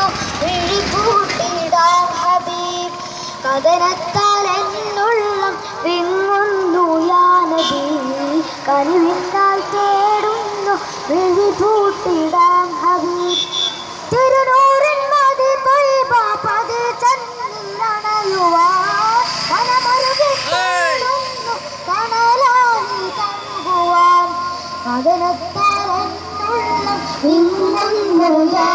തേടുന്നു വിഴിപൂട്ടിടാൻ ഹബീബ്. കഥനത്താൽ എന്നുള്ളം വിങ്ങുന്നു യാ നബി, കനിവിനാൽ തേടുന്നു വിഴിപൂട്ടിടാൻ ഹബീബ്. തിരുനൂറിൻ മതി ത്വയ്ബ പതി ചന്ദ്രനണയുവാൻ മനമരുകി തേടുന്നു കനലാനി തങ്ങുവാൻ. കഥനത്താൽ എന്നുള്ളം വിങ്ങുന്നു യാ